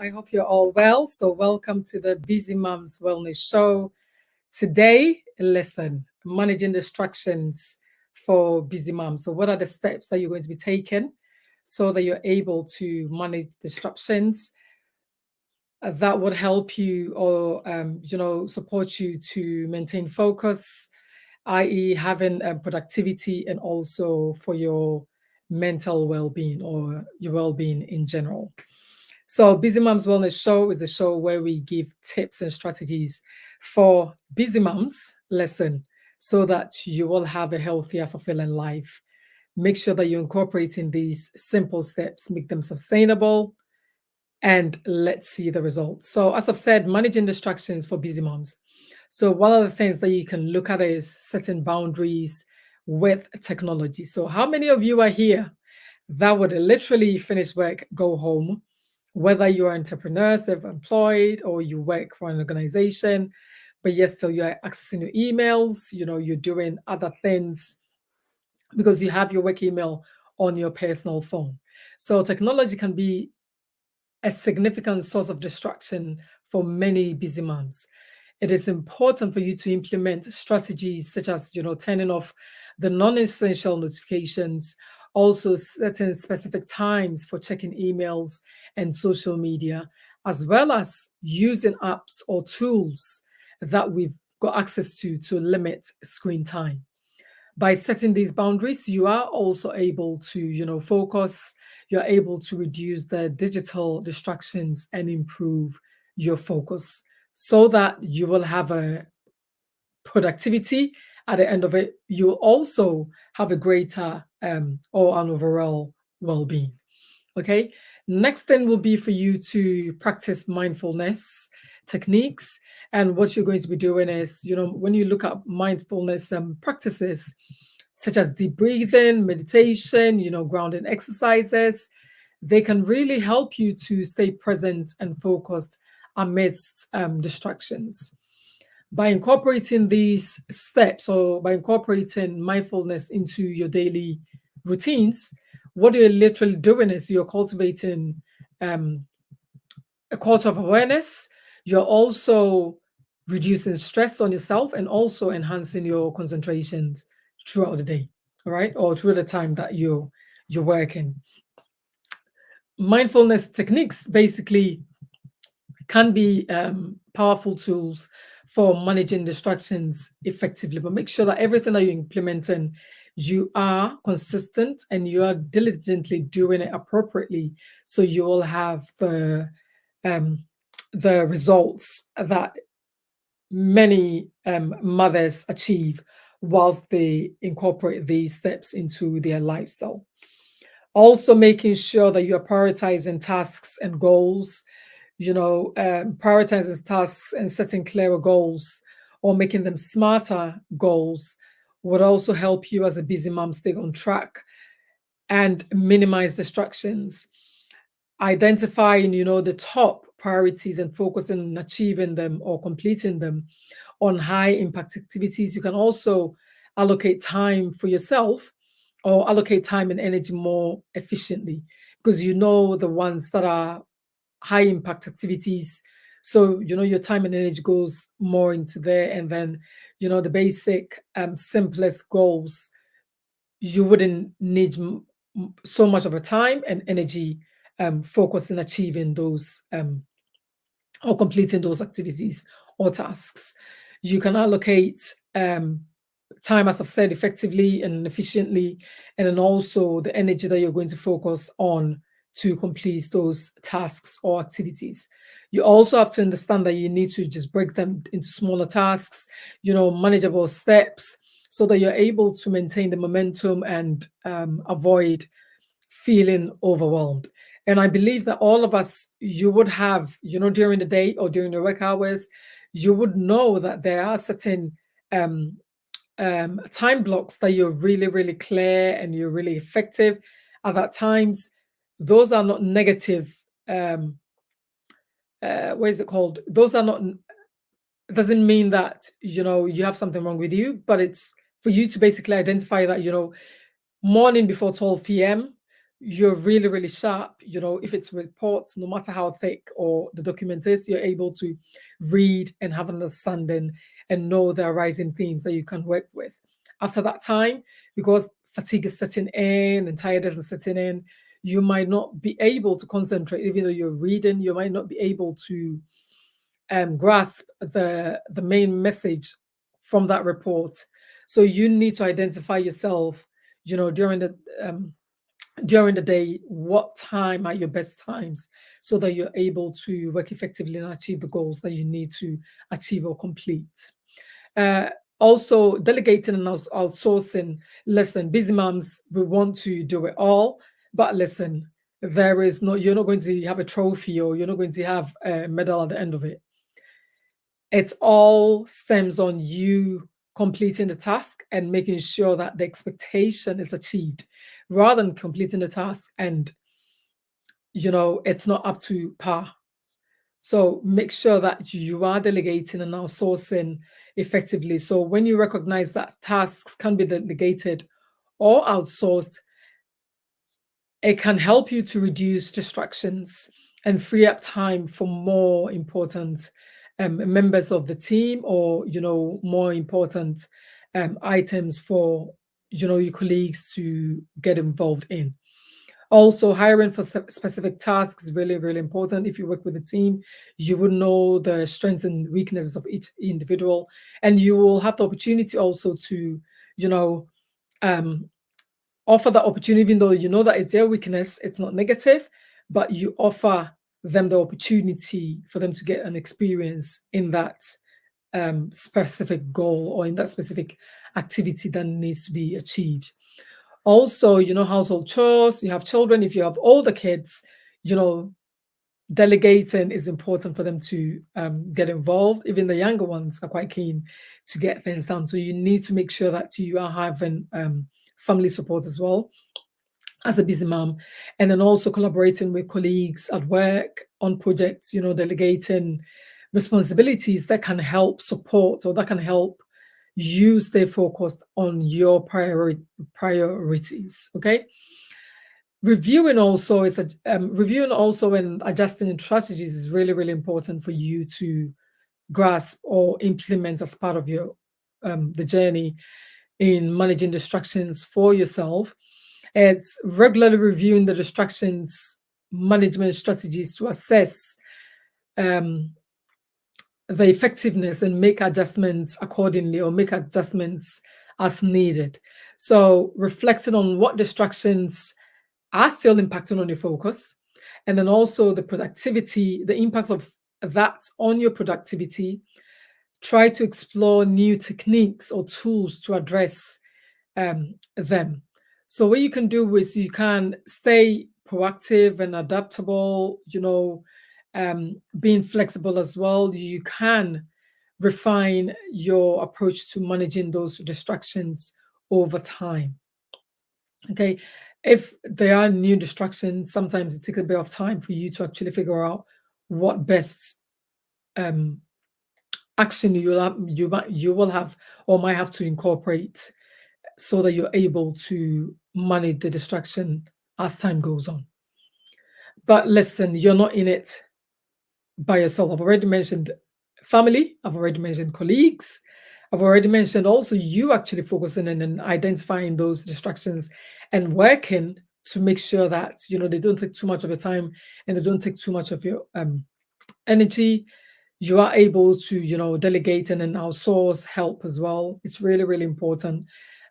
I hope you're all well. So, welcome to the Busy Moms Wellness Show. Today, listen, managing distractions for busy moms. So, what are the steps that you're going to be taking so that you're able to manage disruptions that would help you or support you to maintain focus, i.e., having productivity, and also for your mental well-being or your well-being in general. So, Busy Moms Wellness Show is a show where we give tips and strategies for busy moms. Listen, so that you will have a healthier, fulfilling life. Make sure that you're incorporating these simple steps, make them sustainable, and let's see the results. So, as I've said, managing distractions for busy moms. So, one of the things that you can look at is setting boundaries with technology. So, how many of you are here that would literally finish work, go home, whether you're entrepreneur, self-employed, or you work for an organization, but yes, still you're accessing your emails, you're doing other things because you have your work email on your personal phone. So technology can be a significant source of distraction for many busy moms. It is important for you to implement strategies such as, turning off the non-essential notifications, also setting specific times for checking emails and social media, as well as using apps or tools that we've got access to limit screen time. By setting these boundaries, you are also able to, focus, you're able to reduce the digital distractions and improve your focus so that you will have a productivity at the end of it. You'll also have a greater or an overall well-being. Okay. Next thing will be for you to practice mindfulness techniques. And what you're going to be doing is, when you look at mindfulness practices, such as deep breathing, meditation, grounding exercises, they can really help you to stay present and focused amidst distractions. By incorporating these steps or by incorporating mindfulness into your daily routines, what you're literally doing is you're cultivating um, a culture of awareness. You're also reducing stress on yourself and also enhancing your concentrations throughout the day, all right, or through the time that you're working. Mindfulness techniques basically can be powerful tools for managing distractions effectively, but make sure that everything that you're implementing, you are consistent and you are diligently doing it appropriately, so you will have um, the results that many mothers achieve whilst they incorporate these steps into their lifestyle. Also, making sure that you are prioritizing tasks and goals, prioritizing tasks and setting clearer goals or making them smarter goals would also help you as a busy mom stay on track and minimize distractions. Identifying, the top priorities and focusing on achieving them or completing them on high impact activities. You can also allocate time for yourself or allocate time and energy more efficiently because you know the ones that are high impact activities. So, your time and energy goes more into there. And then, the basic, simplest goals, you wouldn't need so much of a time and energy focused in achieving those or completing those activities or tasks. You can allocate time, as I've said, effectively and efficiently, and then also the energy that you're going to focus on to complete those tasks or activities. You also have to understand that you need to just break them into smaller tasks, manageable steps, so that you're able to maintain the momentum and avoid feeling overwhelmed. And I believe that all of us, you would have, during the day or during the work hours, you would know that there are certain um, time blocks that you're really, really clear and you're really effective. At times, those are not negative. What is it called? Those are not. Doesn't mean that you have something wrong with you, but it's for you to basically identify that morning before 12 p.m. you're really, really sharp. If it's reports, no matter how thick or the document is, you're able to read and have an understanding and know the arising themes that you can work with. After that time, because fatigue is setting in and tiredness is setting in, you might not be able to concentrate. Even though you're reading, you might not be able to grasp the main message from that report. So you need to identify yourself, during the day, what time are your best times, so that you're able to work effectively and achieve the goals that you need to achieve or complete. Uh, Also, delegating and outsourcing. Listen, busy moms, we want to do it all, but listen, you're not going to have a trophy, or you're not going to have a medal at the end of it. It all stems on you completing the task and making sure that the expectation is achieved, rather than completing the task and it's not up to par. So make sure that you are delegating and outsourcing effectively. So when you recognize that tasks can be delegated or outsourced, it can help you to reduce distractions and free up time for more important members of the team, or more important items for your colleagues to get involved in. Also, hiring for specific tasks is really, really important. If you work with a team, you will know the strengths and weaknesses of each individual, and you will have the opportunity also to, you know, um, offer that opportunity, even though you know that it's their weakness, it's not negative, but you offer them the opportunity for them to get an experience in that specific goal, or in that specific activity that needs to be achieved. Also, household chores, you have children, if you have older kids, you know, delegating is important for them to get involved. Even the younger ones are quite keen to get things done. So you need to make sure that you are having family support as well as a busy mom, and then also collaborating with colleagues at work on projects, delegating responsibilities that can help support, or that can help you stay focused on your priorities. Okay. Reviewing also and adjusting strategies is really, really important for you to grasp or implement as part of your the journey in managing distractions for yourself. It's regularly reviewing the distractions management strategies to assess um, the effectiveness and make adjustments accordingly, or make adjustments as needed. So, reflecting on what distractions are still impacting on your focus, and then also the productivity, the impact of that on your productivity. Try to explore new techniques or tools to address them. So what you can do is you can stay proactive and adaptable, being flexible as well. You can refine your approach to managing those distractions over time. Okay. If there are new distractions, sometimes it takes a bit of time for you to actually figure out what best um, action you will have or might have to incorporate, so that you're able to manage the distraction as time goes on. But listen, you're not in it by yourself. I've already mentioned family, I've already mentioned colleagues, I've already mentioned also you actually focusing in and identifying those distractions and working to make sure that they don't take too much of your time, and they don't take too much of your energy. You are able to delegate and then outsource help as well. It's really, really important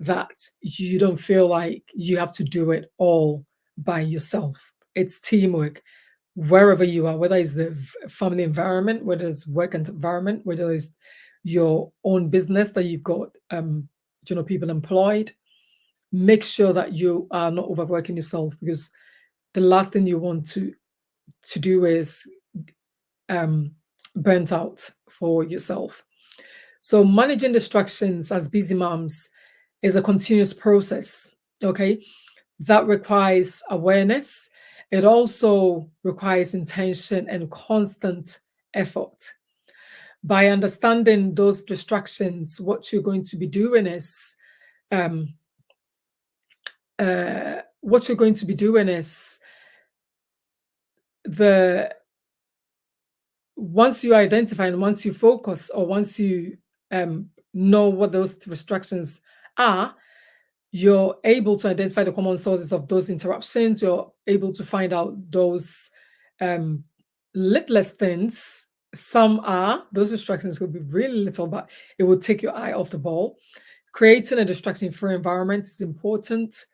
that you don't feel like you have to do it all by yourself. It's teamwork wherever you are, whether it's the family environment, whether it's work environment, whether it's your own business that you've got people employed. Make sure that you are not overworking yourself, because the last thing you want to do is um, burnt out for yourself. So managing distractions as busy moms is a continuous process, okay? That requires awareness. It also requires intention and constant effort. By understanding those distractions, what you're going to be doing is um, what you're going to be doing is once you identify and once you focus or once you know what those distractions are, you're able to identify the common sources of those interruptions. You're able to find out those um, littlest things. Those distractions could be really little, but it will take your eye off the ball. Creating a distraction-free environment is important.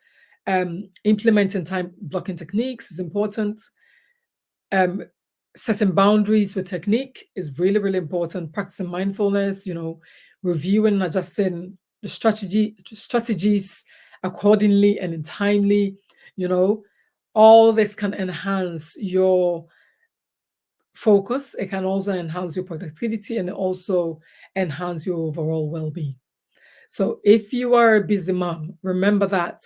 Implementing time blocking techniques is important. Setting boundaries with technique is really, really important. Practicing mindfulness, reviewing and adjusting the strategies accordingly and in timely, all this can enhance your focus. It can also enhance your productivity and also enhance your overall well-being. So if you are a busy mom, remember that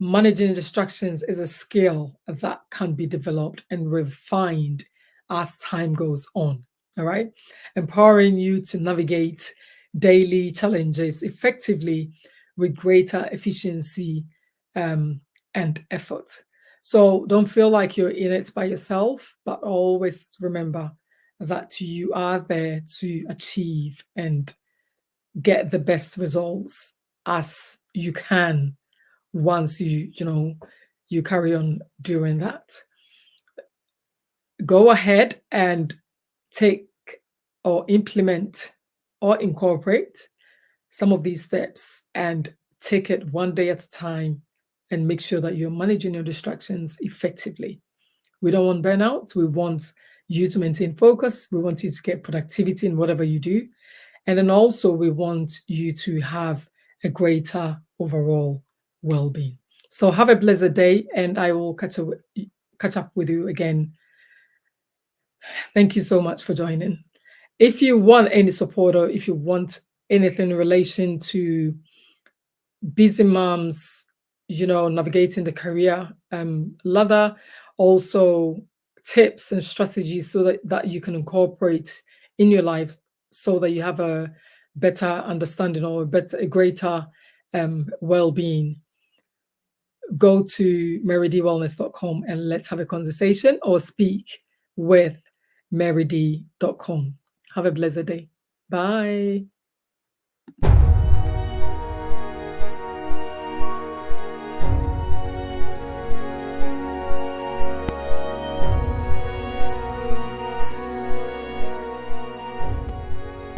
managing distractions is a skill that can be developed and refined as time goes on. All right. Empowering you to navigate daily challenges effectively with greater efficiency and effort. So don't feel like you're in it by yourself, but always remember that you are there to achieve and get the best results as you can once you carry on doing that. Go ahead and take or implement or incorporate some of these steps and take it one day at a time and make sure that you're managing your distractions effectively. We don't want burnout. We want you to maintain focus. We want you to get productivity in whatever you do. And then also we want you to have a greater overall well-being. So have a blessed day, and I will catch up with you again. Thank you so much for joining. If you want any support or if you want anything in relation to busy moms, navigating the career ladder, also tips and strategies so that you can incorporate in your life so that you have a better understanding or a greater well-being, go to marydwellness.com and let's have a conversation or speak with maryd.com. Have a blessed day. Bye.